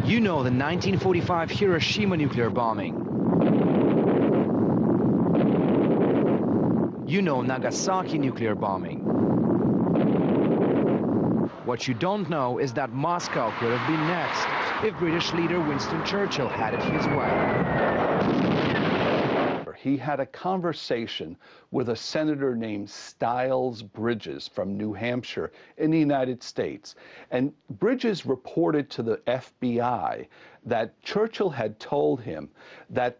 You know the 1945 Hiroshima nuclear bombing. You know Nagasaki nuclear bombing. What you don't know is that Moscow could have been next if British leader Winston Churchill had it his way. He had a conversation with a senator named Stiles Bridges from New Hampshire in the United States. And Bridges reported to the FBI that Churchill had told him that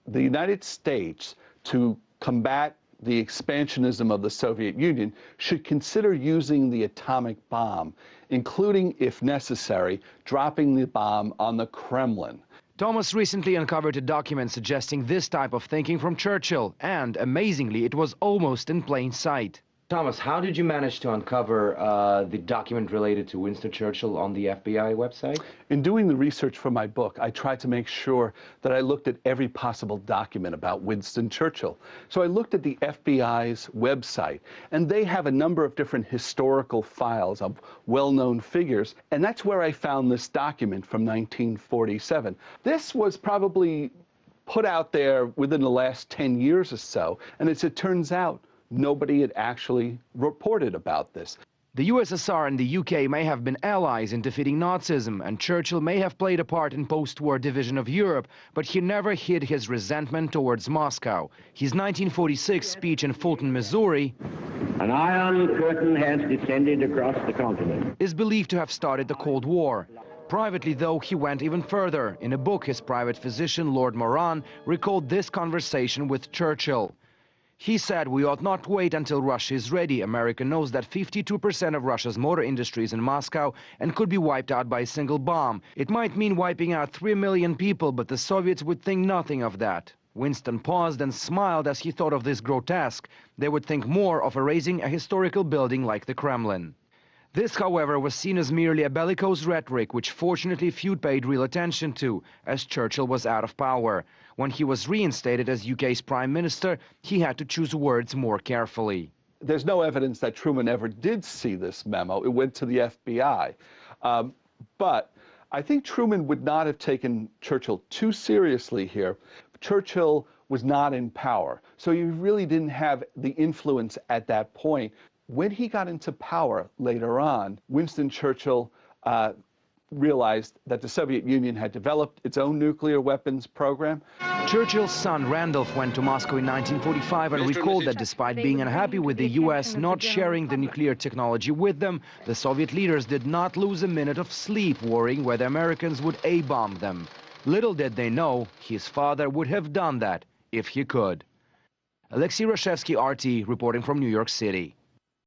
the United States, to combat the expansionism of the Soviet Union, should consider using the atomic bomb, including, if necessary, dropping the bomb on the Kremlin. Thomas recently uncovered a document suggesting this type of thinking from Churchill, and amazingly, it was almost in plain sight. Thomas, how did you manage to uncover the document related to Winston Churchill on the FBI website? In doing the research for my book, I tried to make sure that I looked at every possible document about Winston Churchill. So I looked at the FBI's website, and they have a number of different historical files of well-known figures, and that's where I found this document from 1947. This was probably put out there within the last 10 years or so, and as it turns out, nobody had actually reported about this. The USSR and the UK may have been allies in defeating Nazism, and Churchill may have played a part in post-war division of Europe, but he never hid his resentment towards Moscow. His 1946 speech in Fulton, Missouri, "An iron curtain has descended across the continent," is believed to have started the Cold War. Privately, though, he went even further. In a book, his private physician, Lord Moran, recalled this conversation with Churchill. He said, "We ought not wait until Russia is ready. America knows that 52% of Russia's motor industry is in Moscow and could be wiped out by a single bomb. It might mean wiping out 3 million people, but the Soviets would think nothing of that." Winston paused and smiled as he thought of this grotesque. They would think more of erasing a historical building like the Kremlin. This, however, was seen as merely a bellicose rhetoric, which fortunately few paid real attention to, as Churchill was out of power. When he was reinstated as UK's Prime Minister, he had to choose words more carefully. There's no evidence that Truman ever did see this memo. It went to the FBI. But I think Truman would not have taken Churchill too seriously here. Churchill was not in power, so he really didn't have the influence at that point. When he got into power later on, Winston Churchill realized that the Soviet Union had developed its own nuclear weapons program. Churchill's son Randolph went to Moscow in 1945 and recalled that despite being unhappy with the US not sharing the nuclear technology with them, the Soviet leaders did not lose a minute of sleep worrying whether Americans would A-bomb them. Little did they know his father would have done that if he could. Alexei Rashevsky, RT, reporting from New York City.